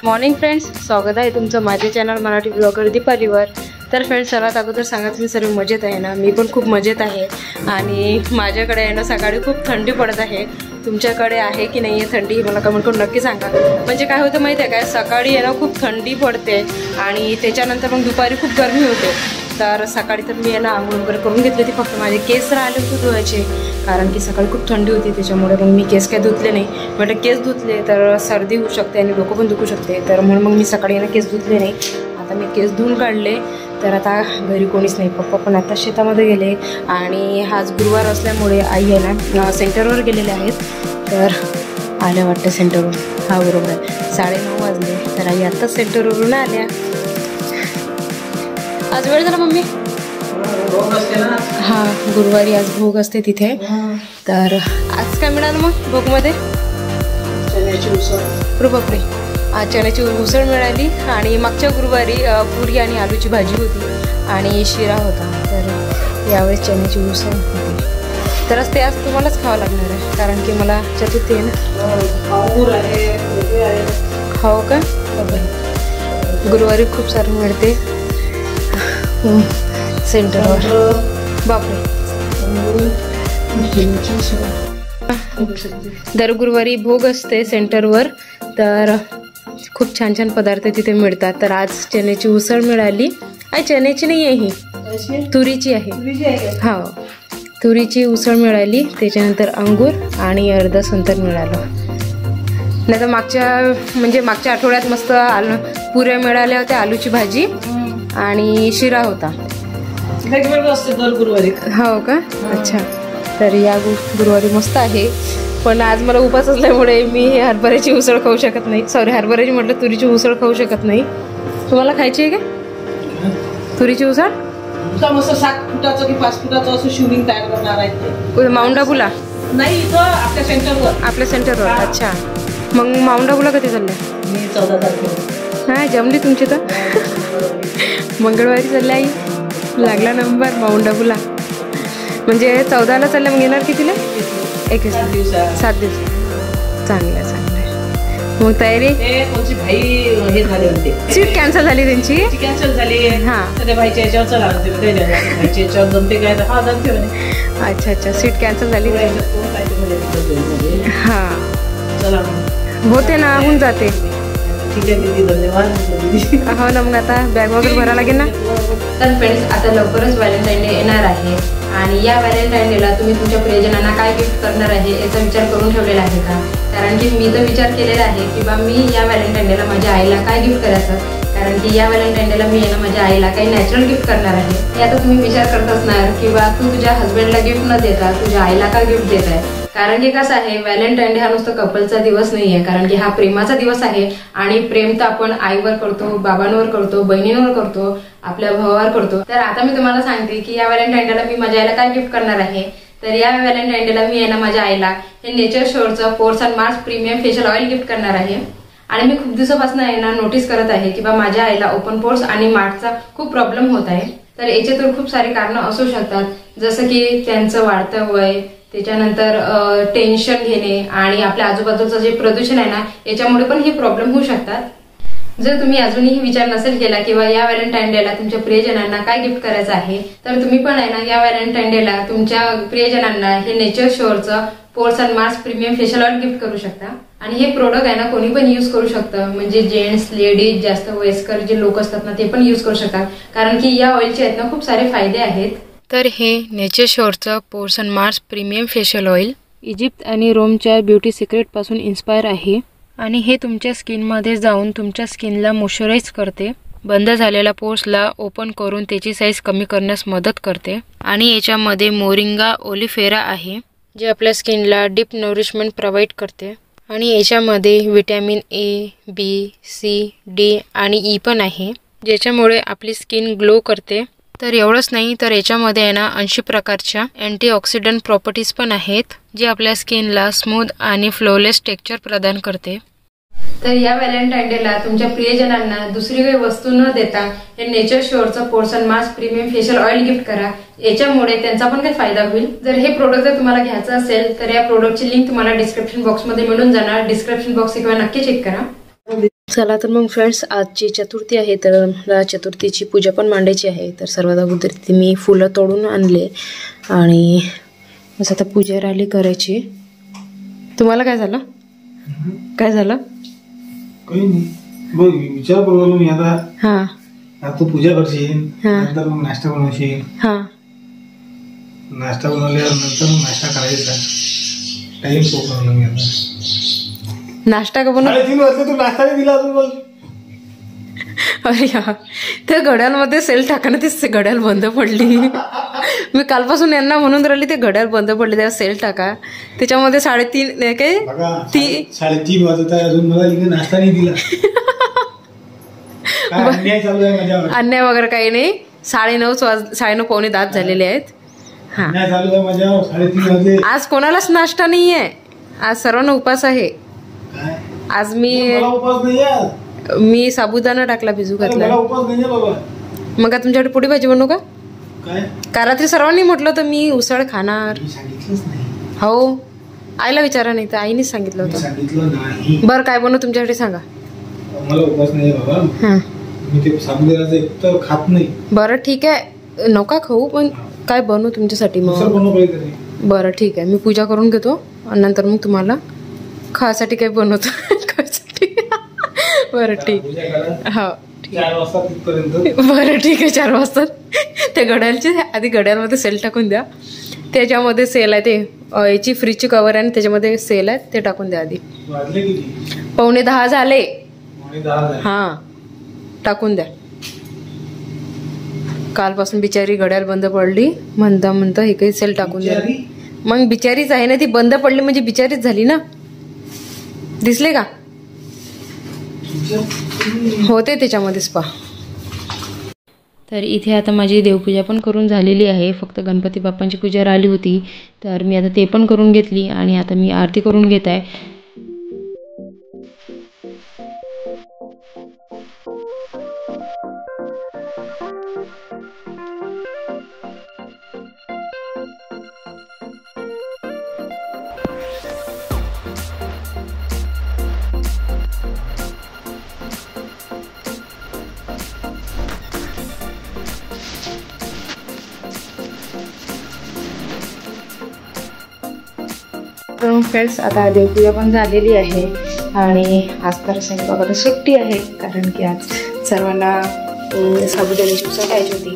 Morning friends, स्वागत आहे तुमचं माझ्या चॅनल मराठी ब्लॉगर दीपालीवर। तर फ्रेंड्स, सर्वात अगोदर सांगा तुम्ही सर्व मजेत आहे ना? मी पण खूप मजेत आहे। आणि माझ्याकडे आहे ना सकाळी खूप थंडी पडत आहे। तुमच्याकडे आहे की नाही आहे थंडी, मला कमेंट करून नक्की सांगा। म्हणजे काय होतं माहिती आहे काय, सकाळी आहे ना खूप थंडी पडते आणि त्याच्यानंतर मग दुपारी खूप गरमी होते। तर सकाळी तर मी आहे ना आंघोळ वगैरे करून घेतली होती, फक्त माझे केस राहिले होते धुवायचे, कारण की सकाळी खूप थंडी होती। त्याच्यामुळे मग मी केस काय धुतले नाही, म्हटलं केस धुतले तर सर्दी होऊ शकते आणि डोकं पण दुखू शकते, तर म्हणून मग मी सकाळी ना केस धुतले नाही। आता मी केस धुवून काढले, तर आता घरी कोणीच नाही, पप्पा पण आता शेतामध्ये गेले आणि आज गुरुवार असल्यामुळे आई आहे ना सेंटरवर गेलेले आहेत। तर आल्या वाटतं सेंटरवरून, हा बरोबर आहे 9:30 वाजले, तर आई आत्ताच सेंटरवरून आल्या। आज वेळ झाला मम्मी? हा, गुरुवारी आज भोग असते तिथे। तर आज काय मिळालं मग भोगमध्ये? चण्याची उसळ। बापरे, आज चण्याची उसळ मिळाली आणि मागच्या गुरुवारी पुरी आणि आलूची भाजी होती आणि शिरा होता। तर यावेळेस चण्याची उसळ होती, तर ते आज तुम्हालाच खावं लागणार आहे, कारण की मला चतुर्थी आहे ना। हो का? गुरुवारी खूप सारं मिळते सेंटरवर। बापरे, दर गुरुवारी भोग असते सेंटरवर, तर खूप छान छान पदार्थ तिथे मिळतात। तर आज चण्याची उसळ मिळाली। चण्याची नाही आहे ही, तुरीची आहे। हो, तुरीची उसळ मिळाली, त्याच्यानंतर अंगूर आणि अर्धा संतर मिळालं। नाही तर मागच्या आठवड्यात मस्त पुऱ्या मिळाल्या होत्या, आलूची भाजी आणि शिरा होता। वेगवेगळं असते दर गुरुवारी। हो का? अच्छा, तर या गुरुवारी मस्त आहे, पण आज मला उपास असल्यामुळे मी हरभऱ्याची उसळ खाऊ शकत नाही। सॉरी, हरभऱ्याची म्हटलं, तुरीची उसळ खाऊ शकत नाही। तुम्हाला खायची आहे का तुरीची उसळ? मस्त 7 फुटाचं की 5 फुटाचं असं शिवलिंग तयार करणार आहे। माउंट आबूला नाही, इथं आपल्या सेंटरवर। आपल्या सेंटरवर? अच्छा, मग माउंट आबूला कधी चाललंय? मी 14 तारखेला। हा, जमली तुमची तर। मंगळवारी चालल्या आई, लागला नंबर माउंट आबूला। म्हणजे 14ला चालल्या, मग येणार कितीला? 7 दिवस। चांगलं आहे। मग तयारी? कोणची भाई हे झाले होते, सीट कॅन्सल झाली त्यांची। कॅन्सल झाली। हा, त्या भाईच्या याच्यावर चला म्हणते, भाईच्या याच्यावर जमते काय? हा, जमते म्हणे। अच्छा, सीट कॅन्सल झाली। हा, चला होते ना, होऊन जाते। ठीक आहे दीदी, धन्यवाद। हो ना, मग आता बॅग वगैरे भरायला लागेल ना। तर फ्रेंड्स, आता लवकरच व्हॅलेंटाईन डे येणार आहे आणि या व्हॅलेंटाईन डेला तुम्ही तुमच्या प्रियजनांना काय गिफ्ट करणार आहे याचा विचार करून ठेवलेला आहे का? कारण की मी तर विचार केलेला आहे की बा मी या व्हॅलेंटाईन डेला माझ्या आईला काय गिफ्ट करायचं, कारण की या व्हॅलेंटाईन डेला मी माझ्या आईला काही नॅचरल गिफ्ट करणार आहे। हे आता तुम्ही विचार करत असणार की बा तू तुझ्या हस्बंडला गिफ्ट न देता तुझ्या आईला का गिफ्ट देत आहे? कारण की कसं आहे, व्हॅलेंटाईन डे हा नुसतं कपलचा दिवस नाही आहे, कारण की हा प्रेमाचा दिवस आहे। आणि प्रेम तर आपण आईवर करतो, बाबांवर करतो, बहिणींवर करतो, आपल्या भावावर करतो। तर आता मी तुम्हाला सांगते की या व्हॅलेंटाईन डेला मी माझ्या आईला काय गिफ्ट करणार आहे। तर या व्हॅलेंटाईन डेला मी माझ्या आईला हे नेचर शोरचं Pores and Mars premium facial oil gift करणार आहे। आणि मी खूप दिवसापासून नोटीस करत आहे की बा माझ्या आईला ओपन पोर्स आणि मार्कचा खूप प्रॉब्लेम होत आहे। तर याच्यातून खूप सारे कारण असू शकतात, जसं की त्यांचं वाढतं वय, त्याच्यानंतर टेन्शन घेणे आणि आपल्या आजूबाजूचं जे प्रदूषण आहे ना, याच्यामुळे पण हे प्रॉब्लेम होऊ शकतात। जर तुम्ही अजूनही विचार नसेल केला किंवा या व्हॅलेंटाईन डेला तुमच्या प्रियजनांना काय गिफ्ट करायचं आहे, तर तुम्ही पण या व्हॅलेंटाईन डेला तुमच्या प्रियजनांना हे नेचर शोरचं Pores and Mars premium facial oil gift करू शकता। आणि हे प्रोडक्ट कोणी पण यूज करू शकतं, म्हणजे जेंट्स, लेडीज, जास्त वयस्कर जे लोक असतात ना ते पण यूज करू शकतात, कारण की या ऑइलचे खूप सारे फायदे आहेत। तर हे नेचर शोरचं Pores and Mars premium facial oil Egypt आणि रोमच्या ब्युटी सिक्रेट पासून इन्स्पायर आहे आणि हे तुमच्या स्किनमध्ये जाऊन तुमच्या स्किनला मॉइश्चराइज करते, बंद झालेल्या पोर्सला ओपन करून त्याची साईज कमी करण्यास मदत करते। आणि याच्यामध्ये मोरिंगा ओलिफेरा आहे, जे आपल्या स्किनला डीप नरिशमेंट प्रोव्हाइड करते। आणि याच्यामध्ये vitamin A, B, C, D आणि ई पण आहे, ज्याच्यामुळे आपली स्किन ग्लो करते। तर एवढंच नाही, तर याच्यामध्ये 80 प्रकारच्या अँटीऑक्सिडंट प्रॉपर्टीज पण आहेत, जे आपल्या स्किनला स्मूथ आणि फ्लोलेस टेक्स्चर प्रदान करते। तर या व्हॅलेंटाईन डेला तुमच्या प्रियजनांना दुसरी काही वस्तू न देता हे नेचर शोरचं Pores and Mars premium facial oil gift करा, याच्यामुळे त्यांचा पण काही फायदा होईल। जर हे प्रोडक्ट जर तुम्हाला घ्यायचं असेल तर या प्रोडक्टची लिंक तुम्हाला डिस्क्रिप्शन बॉक्समध्ये मिळून जाणार। डिस्क्रिप्शन बॉक्स एक वेळा नक्की चेक करा। चला तर मग फ्रेंड्स, आजची चतुर्थी आहे, तर मला चतुर्थीची पूजा पण मांडायची आहे. तर सर्वात अगोदर तिथे मी फुलं तोडून आणले आणि बस आता पूजा राहिली करायची. तुम्हाला काय झालं? काय झालं? काही नाही, बघ विचार करू मी आता. हां तू पूजा करशील, नंतर मग नाश्ता बनवशील. हां, नाश्ता बनवल्यानंतर मग नाश्ता करायचा. टाइम पोहोचवला मी आता. नाश्ता का बनव? 3:30 वाजले, तू नाश्ता नाही दिला अजून. बोल. अरे हा, त्या घड्याळमध्ये सेल टाकानं ते घड्याळ बंद पडली. मी कालपासून यांना म्हणून राहिली ते घड्याळ बंद पडले, तेव्हा सेल टाका. त्याच्यामध्ये 3:30 काय 3:30 वाजत आहे, अजून मला इथे नाश्ता नाही दिला. अन्याय चालू आहे माझ्यावर. अन्याय वगैरे काही नाही. 9:30 पावणे 10 झालेले आहेत. हा, अन्याय चालू आहे माझ्यावर. 3:30 वाजले. आज कोणालाच नाश्ता नाहीये, आज सर्वांना उपास आहे. काय? आज मी उपास नाही आहे. मी साबुदाणा टाकला, भिजू घातला. मला उपास नाही बाबा. मग का तुमच्याकडे पोळी भाजी बनवू का? काय? का रात्री सर्वांनी म्हटलं तर मी उसळ खाणार. मी सांगितलंच नाही. हो, आईला विचारा, नाही तर आईनेच सांगितलं मी होतं. सांगितलं नाही. बरं, काय बनवू तुमच्यासाठी सांगा. मला उपास नाही बाबा. हां, मी ते साबुदाण्याचं एक तर खात नाही. बरं ठीक आहे, नका खाऊ, पण काय बनवू तुमच्यासाठी दुसरं मग? बनव काहीतरी. बरं ठीक आहे, मी पूजा करून घेतो आणि नंतर मग तुम्हाला खासाठी काही बनवतो. खासाठी. बरं ठीक. पूजा करा. हो ठीक 4 वाजता तिथपर्यंत. बरं ठीक आहे, 4 वाजता. ते घड्याळचे आधी घड्याळमध्ये सेल टाकून द्या. त्याच्यामध्ये सेल आहे, ते याची फ्रीजची कवर आहे आणि त्याच्यामध्ये सेल आहे, ते टाकून द्या आधी. वाजले किती? 9:45 झाले. 9:10 झाले. हां, टाकून द्या. कालपासून बिचारी घड्याळ बंद पडली, म्हणता म्हणता हे काही सेल टाकून द्या. मग बिचारीच आहे ना ती, बंद पडली म्हणजे बिचारीच झाली ना. दिसले का? होते त्याच्यामध्येच पहा. तर इथे आता माझी देवपूजा पण करून झालेली आहे, फक्त गणपती बाप्पांची पूजा राहिली होती, तर मी आता ते पण करून घेतली आणि आता मी आरती करून घेत आहे. तर फ्रेंड्स, आता देवपूजा पण झालेली आहे आणि आज तर स्वयंपाकाला सुट्टी आहे, कारण की आज सर्वांना साबुदाण्याची उसळ खायची होती.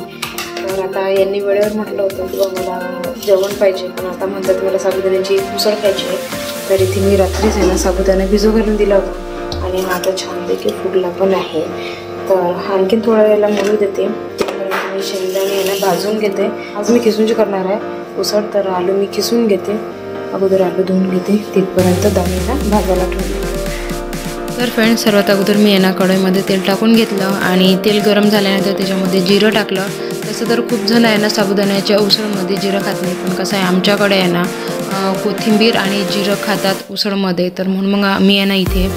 तर आता यांनी वेळेवर म्हटलं होतं की मला जेवण पाहिजे, पण आता म्हणतात मला साबुदाण्याची उसळ खायची आहे. तर इथे मी रात्रीच आहे ना साबुदाणा भिजू घालून दिला होता आणि हा आता छानपैकी फुगला पण आहे. तर आणखीन थोड्या वेळेला म्हणू देते. मी शेंगदाणे आहे ना भाजून घेते. आज मी खिसूनची करणार आहे उसळ, तर आलू मी खिसून घेते. अगोदर आलू धुवून घेते, तिथपर्यंत दाणेला भाजायला ठेवते. तर फ्रेंड्स, सर्वात अगोदर मी आहे ना कढईमध्ये तेल टाकून घेतलं आणि तेल गरम झाल्यानंतर त्याच्यामध्ये जिरं टाकलं. तसं तर खूप जण आहे ना साबुदाण्याच्या उसळमध्ये जिरं खात नाही, पण कसं आहे आमच्याकडे आहे ना कोथिंबीर आणि जिरं खातात उसळमध्ये, तर म्हणून मग मी आहे ना इथे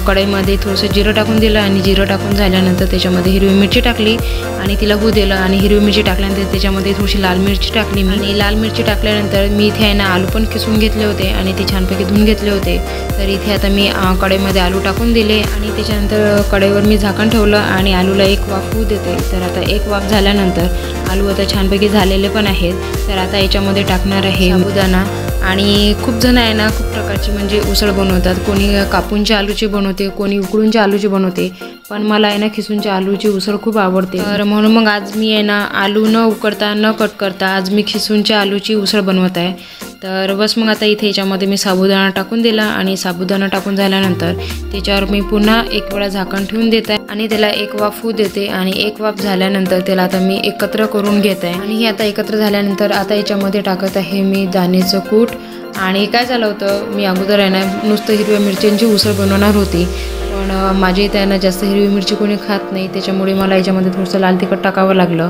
कढईमध्ये थोडंसं जिरं टाकून दिलं आणि जिरं टाकून झाल्यानंतर त्याच्यामध्ये हिरवी मिरची टाकली आणि तिला होऊ दिलं. आणि हिरवी मिरची टाकल्यानंतर त्याच्यामध्ये थोडीशी लाल मिरची टाकली मी, आणि लाल मिरची टाकल्यानंतर मी इथे आहे ना आलू पण किसून घेतले होते आणि ते छानपैकी धुवून घेतले होते. तर इथे आता मी कढईमध्ये आलू टाकून दिले आणि त्याच्यानंतर कढईवर मी झाकण ठेवलं आणि आलूला एक वाफ होऊ देते. तर आता एक वाफ झाल्यानंतर आलू आता छानपैकी झालेले पण आहेत. तर आता याच्यामध्ये टाकणार आहे साबुदाणा. आणि खूप जण आहे ना खूप प्रकारची म्हणजे उसळ बनवतात, कोणी कापूनच्या आलूची बनवते, कोणी उकडूनच्या आलूची बनवते, पण मला आहे ना खिसूनच्या आलूची उसळ खूप आवडते. तर म्हणून मग आज मी आहे ना आलू न उकडता न कट करता आज मी खिसूनच्या आलूची उसळ बनवत आहे. तर बस मग आता इथे याच्यामध्ये मी साबुदाणा टाकून दिला आणि साबुदाणा टाकून झाल्यानंतर त्याच्यावर मी पुन्हा एक वेळा झाकण ठेवून देत आहे आणि त्याला एक वाफ होऊ देते. आणि एक वाफ झाल्यानंतर त्याला आता मी एकत्र करून घेत आहे. आणि हे आता एकत्र झाल्यानंतर आता याच्यामध्ये टाकत आहे मी दाणेचं कूट. आणि काय झालं होतं, मी अगोदर आहे ना नुसतं हिरव्या मिरच्यांची उसळ बनवणार होती, पण माझ्या इथे आहे ना जास्त हिरवी मिरची कोणी खात नाही, त्याच्यामुळे मला याच्यामध्ये थोडंसं लाल तिखट टाकावं लागलं.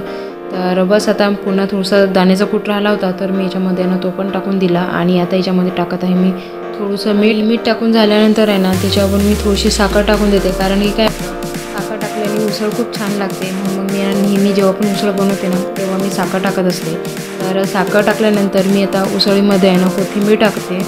तर बस आता पुन्हा थोडंसं दाण्याचा कूट राहिला होता, तर मी याच्यामध्ये ना तो पण टाकून दिला. आणि आता याच्यामध्ये टाकत आहे मी थोडंसं मीठ टाकून झाल्यानंतर आहे ना त्याच्यावर मी थोडीशी साखर टाकून देते, कारण की काय साखर टाकल्याने उसळ खूप छान लागते. मग मी नेहमी जेव्हा पण उसळ बनवते ना तेव्हा मी साखर टाकत असते. तर साखर टाकल्यानंतर मी आता उसळीमध्ये आहे ना कोथिंबीर टाकते.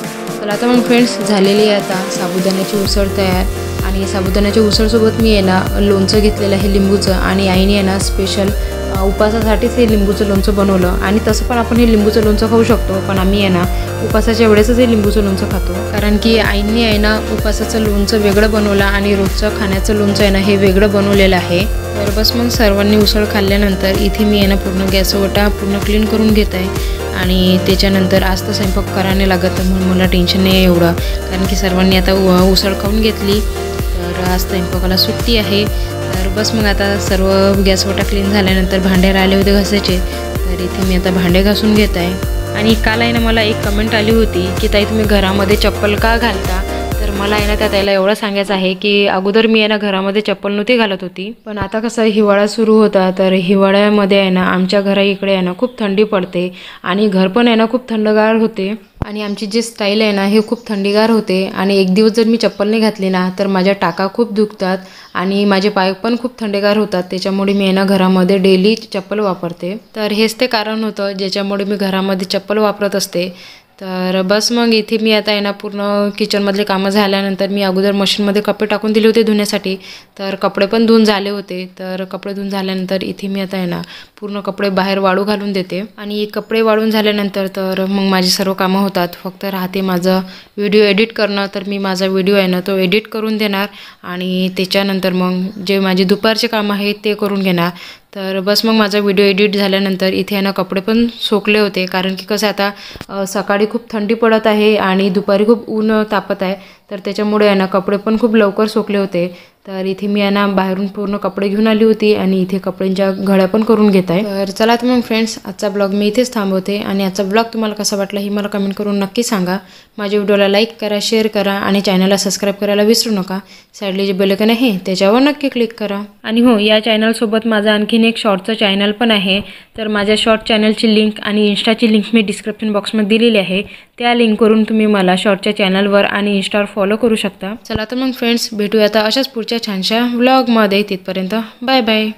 तर आता मग फ्रेंड्स झालेली आहे आता साबुदाण्याची उसळ तयार. आणि साबुदाण्याच्या उसळसोबत मी आहे ना लोणचं घेतलेलं आहे लिंबूचं, आणि आईने आहे ना स्पेशल उपासासाठीच हे लिंबूचं लोणचं बनवलं. आणि तसं पण आपण हे लिंबूचं लोणचं खाऊ शकतो, पण आम्ही आहे ना उपासाच्या वेळेसच हे लिंबूचं लोणचं खातो, कारण की आईने आहे ना उपासाचं लोणचं वेगळं बनवलं आणि रोजचं खाण्याचं लोणचं आहे ना हे वेगळं बनवलेलं आहे. तर बस मग सर्वांनी उसळ खाल्ल्यानंतर इथे मी आहे ना पूर्ण गॅस ओटा पूर्ण क्लीन करून घेत आहे. आणि त्याच्यानंतर आज तर स्वयंपाक करायला लागत, म्हणून मला टेन्शन नाही एवढं, कारण की सर्वांनी आता उसळ खाऊन घेतली, तर आज स्वयंपाकाला सुट्टी आहे. तर बस मग आता सर्व गॅस ओटा क्लीन झाल्यानंतर भांडे राहिले होते घासायचे, तर इथे मी आता भांडे घासून घेत आहे. आणि काल आहे ना मला एक कमेंट आली होती की ताई तुम्ही घरामध्ये चप्पल का घालता, तर मला आहे ना त्या ताईला एवढं सांगायचं आहे की अगोदर मी आहे ना घरामध्ये चप्पल नव्हती घालत होती, पण आता कसं हिवाळा सुरू होता, तर हिवाळ्यामध्ये आहे ना आमच्या घरा इकडे आहे ना खूप थंडी पडते आणि घर पण आहे ना खूप थंडगार होते, आणि आमची जी स्टाईल आहे ना हे खूप थंडीगार होते. आणि एक दिवस जर मी चप्पल नाही घातली ना तर माझ्या टाका खूप दुखतात आणि माझे पाय पण खूप थंडीगार होतात, त्याच्यामुळे मी आहे ना घरामध्ये डेली चप्पल वापरते. तर हेच ते कारण होतं ज्याच्यामुळे मी घरामध्ये चप्पल वापरत असते. तर बस मग इथे मी आता आहे ना पूर्ण किचनमधले कामं झाल्यानंतर मी अगोदर मशीनमध्ये कपडे टाकून दिले होते धुण्यासाठी, तर कपडे पण धुवून झाले होते. तर कपडे धुवून झाल्यानंतर इथे मी आता आहे ना पूर्ण कपडे बाहेर वाळू घालून देते, आणि कपडे वाळून झाल्यानंतर तर मग माझी सर्व कामं होतात. फक्त राहते माझं व्हिडिओ एडिट करणं, तर मी माझा व्हिडिओ आहे ना तो एडिट करून देणार, आणि त्याच्यानंतर मग जे माझे दुपारचे कामं आहेत ते करून घेणार. तर बस मग माझा व्हिडिओ एडिट झाल्यानंतर इथे आहे ना कपडे पण सोकले होते, कारण की कसं आता सकाळी खूप थंडी पडत आहे आणि दुपारी खूप ऊन तापत आहे, तर त्याच्यामुळे आहे ना कपडे पण खूप लवकर सोकले होते. तर इथे मी आहे ना बाहेरून पूर्ण कपडे घेऊन आली होती आणि इथे कपड्यांच्या घड्या पण करून घेत आहे. तर चला तर मग फ्रेंड्स आजचा ब्लॉग मी इथेच थांबवते, आणि आजचा ब्लॉग तुम्हाला कसा वाटला ही मला कमेंट करून नक्की सांगा. माझ्या व्हिडिओला लाईक करा, शेअर करा, आणि चॅनलला सबस्क्राईब करायला विसरू नका. साईडला जे बेल आयकॉन आहे त्याच्यावर नक्की क्लिक करा. आणि हो, या चॅनलसोबत माझा आणखीन एक शॉर्टचं चॅनल पण आहे, तर माझ्या शॉर्ट चॅनलची लिंक आणि इन्स्टाची लिंक मी डिस्क्रिप्शन बॉक्समध्ये दिलेली आहे. त्या लिंकवरून तुम्ही मला शॉर्टच्या चॅनलवर आणि इन्स्टावर फॉलो करू शकता. चला तर मग फ्रेंड्स भेटूया आता अशाच पुढच्या छानशा व्लॉगमध्ये. तिथपर्यंत बाय बाय.